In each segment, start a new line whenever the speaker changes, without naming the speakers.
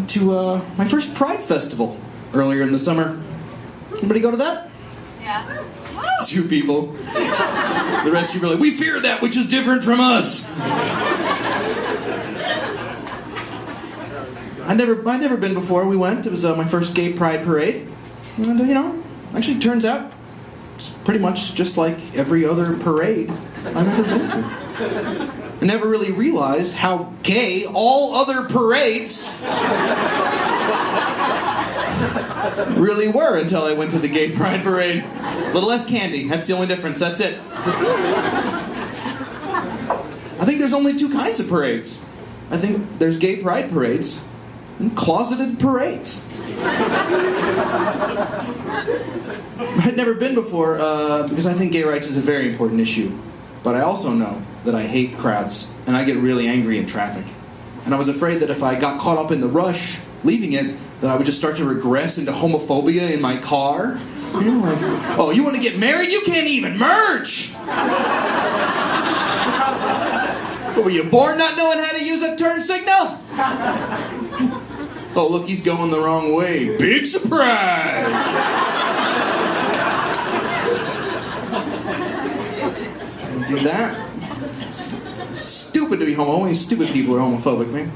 went to my first Pride Festival earlier in the summer. Anybody go to that?
Yeah.
2 people. The rest of you were like, we fear that which is different from us. I'd never been before. We went. It was my first gay pride parade. And, actually turns out it's pretty much just like every other parade I've ever been to. I never really realized how gay all other parades really were until I went to the gay pride parade. A little less candy. That's the only difference. That's it. I think there's only 2 kinds of parades. I think there's gay pride parades and closeted parades. I'd never been before because I think gay rights is a very important issue. But I also know that I hate crowds and I get really angry in traffic. And I was afraid that if I got caught up in the rush leaving it, that I would just start to regress into homophobia in my car. Like, oh, you want to get married? You can't even merge! What, were you born not knowing how to use a turn signal? Oh, look, he's going the wrong way. Big surprise! Don't do that. It's stupid to be homo. Only stupid people are homophobic, man.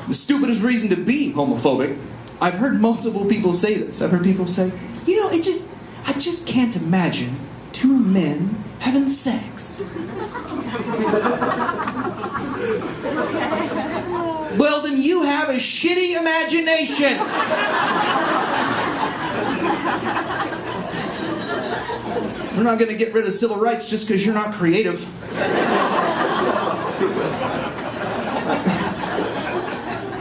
The stupidest reason to be homophobic. I've heard multiple people say this. I've heard people say, I just can't imagine 2 men having sex. Well, then you have a shitty imagination. We're not going to get rid of civil rights just because you're not creative.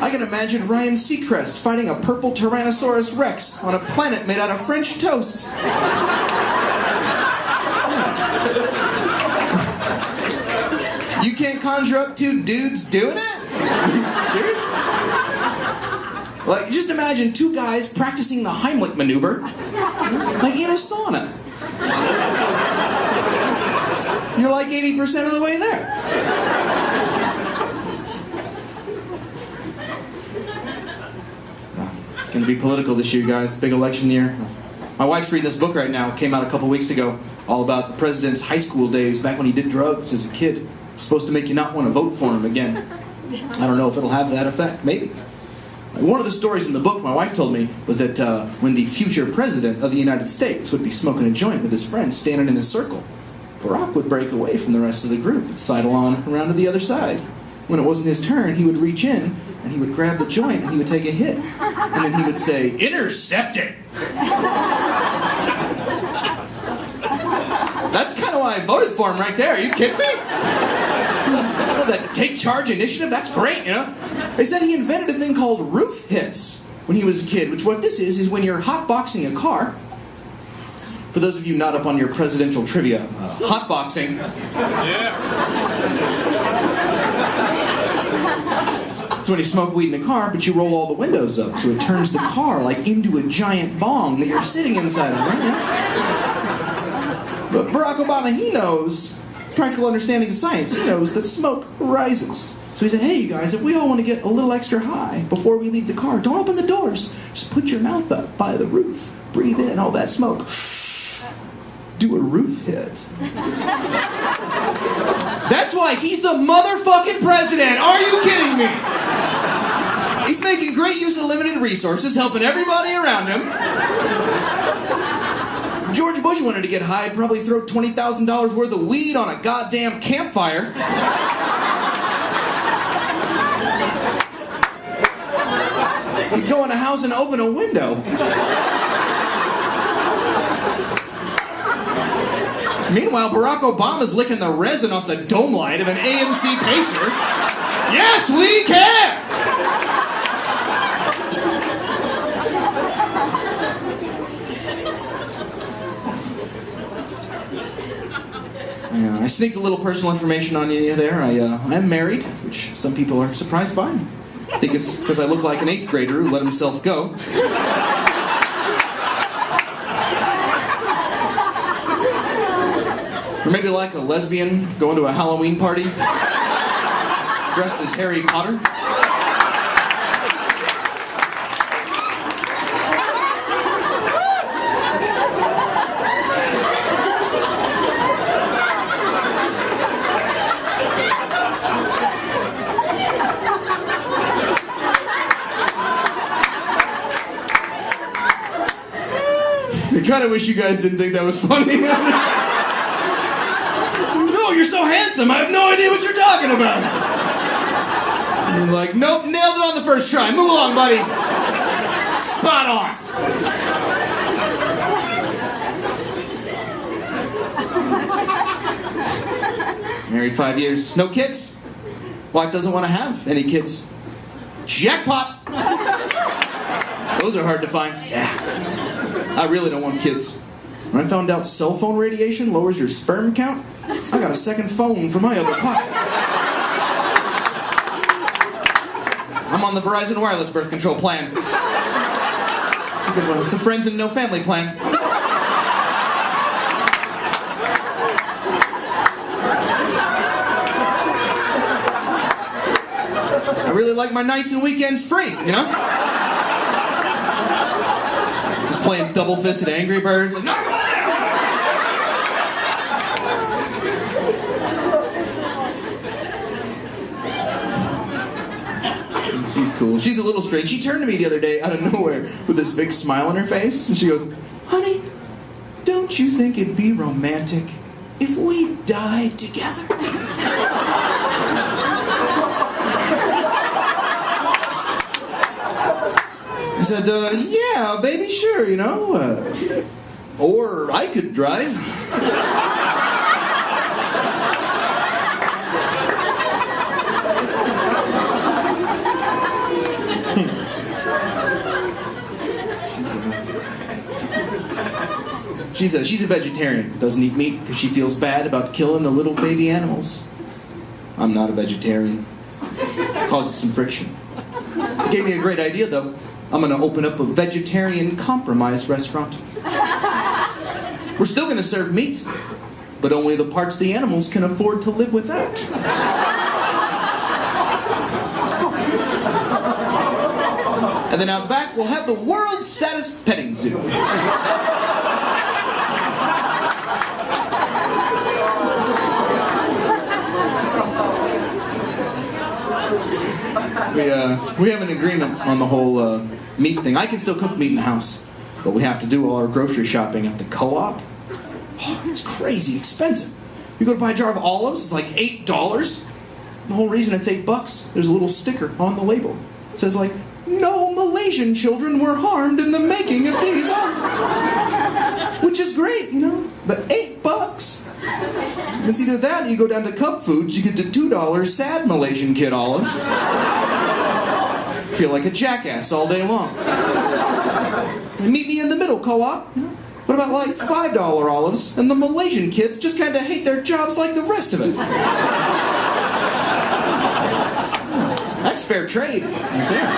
I can imagine Ryan Seacrest fighting a purple Tyrannosaurus Rex on a planet made out of French toast. You can't conjure up 2 dudes doing it? Seriously? Like, just imagine 2 guys practicing the Heimlich maneuver, like in a sauna. You're like 80% of the way there. It's going to be political this year, guys. Big election year. My wife's reading this book right now. It came out a couple weeks ago. All about the president's high school days back when he did drugs as a kid. It's supposed to make you not want to vote for him again. I don't know if it'll have that effect. Maybe. One of the stories in the book my wife told me was that when the future president of the United States would be smoking a joint with his friends standing in a circle, Barack would break away from the rest of the group and sidle on around to the other side. When it wasn't his turn, he would reach in and he would grab the joint and he would take a hit. And then he would say, "Intercept it!" That's kind of why I voted for him right there. Are you kidding me? That take charge initiative, that's great, They said he invented a thing called roof hits when he was a kid, which what this is when you're hotboxing a car. For those of you not up on your presidential trivia, hotboxing. It's when you smoke weed in a car, but you roll all the windows up, so it turns the car like into a giant bong that you're sitting inside of, right? But Barack Obama, he knows practical understanding of science. He knows that smoke rises. So he said, hey, you guys, if we all want to get a little extra high before we leave the car, don't open the doors. Just put your mouth up by the roof. Breathe in all that smoke. Do a roof hit. That's why he's the motherfucking president. Are you kidding me? He's making great use of limited resources, helping everybody around him. George Bush wanted to get high, probably throw $20,000 worth of weed on a goddamn campfire. He'd go in a house and open a window. Meanwhile, Barack Obama's licking the resin off the dome light of an AMC Pacer. Yes, we can! I sneaked a little personal information on you there. I'm married, which some people are surprised by. I think it's because I look like an 8th grader who let himself go. Or maybe like a lesbian going to a Halloween party, dressed as Harry Potter. kind of wish you guys didn't think that was funny. No, you're so handsome. I have no idea what you're talking about. I'm like, nope, nailed it on the first try. Move along, buddy. Spot on. Married 5 years, no kids. Wife doesn't want to have any kids. Jackpot! Those are hard to find. Yeah. I really don't want kids. When I found out cell phone radiation lowers your sperm count, I got a second phone for my other pocket. I'm on the Verizon wireless birth control plan. It's a good one. It's a friends and no family plan. I really like my nights and weekends free, you know? Just playing double-fisted Angry Birds. Like, no! She's cool. She's a little strange. She turned to me the other day out of nowhere with this big smile on her face, and she goes, "Honey, don't you think it'd be romantic if we died together?" I said, yeah, baby, sure, you know. Or I could drive. She's a vegetarian. Doesn't eat meat because she feels bad about killing the little baby animals. I'm not a vegetarian. Causes some friction. Gave me a great idea, though. I'm going to open up a vegetarian compromise restaurant. We're still going to serve meat, but only the parts the animals can afford to live without. And then out back, we'll have the world's saddest petting zoo. We have an agreement on the whole meat thing. I can still cook meat in the house, but we have to do all our grocery shopping at the co-op. Oh, it's crazy expensive. You go to buy a jar of olives, it's like $8. The whole reason it's $8, there's a little sticker on the label. It says like, "No Malaysian children were harmed in the making of these olives." Which is great, you know, but $8. It's either that or you go down to Cub Foods, you get the $2 sad Malaysian kid olives. Feel like a jackass all day long. And meet me in the middle, co-op. What about like $5 olives and the Malaysian kids just kind of hate their jobs like the rest of us? That's fair trade right there.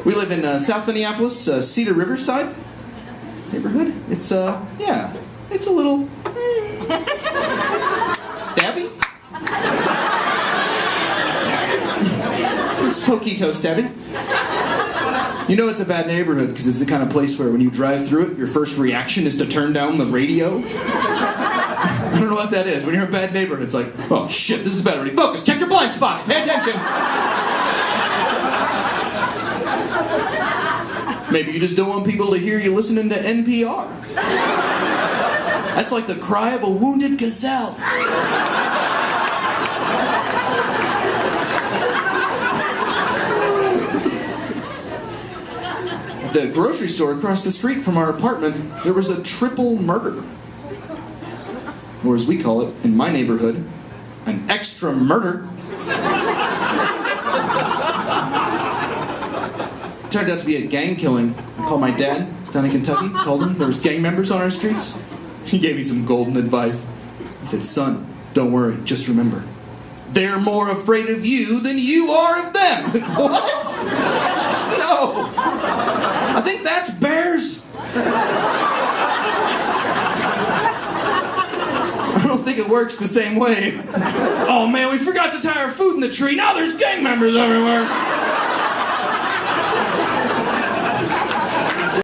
We live in South Minneapolis, Cedar Riverside neighborhood. It's, yeah, it's a little stabby. It's poquito stabby. You know it's a bad neighborhood because it's the kind of place where when you drive through it, your first reaction is to turn down the radio. I don't know what that is. When you're in a bad neighborhood, it's like, oh shit, this is bad already. Focus, check your blind spots, pay attention. Maybe you just don't want people to hear you listening to NPR. That's like the cry of a wounded gazelle. At the grocery store across the street from our apartment, there was a triple murder. Or as we call it in my neighborhood, an extra murder. Turned out to be a gang killing. I called my dad down in Kentucky, called him. There was gang members on our streets. He gave me some golden advice. He said, "Son, don't worry, just remember, they're more afraid of you than you are of them." What? No. I think that's bears. I don't think it works the same way. Oh man, we forgot to tie our food in the tree. Now there's gang members everywhere.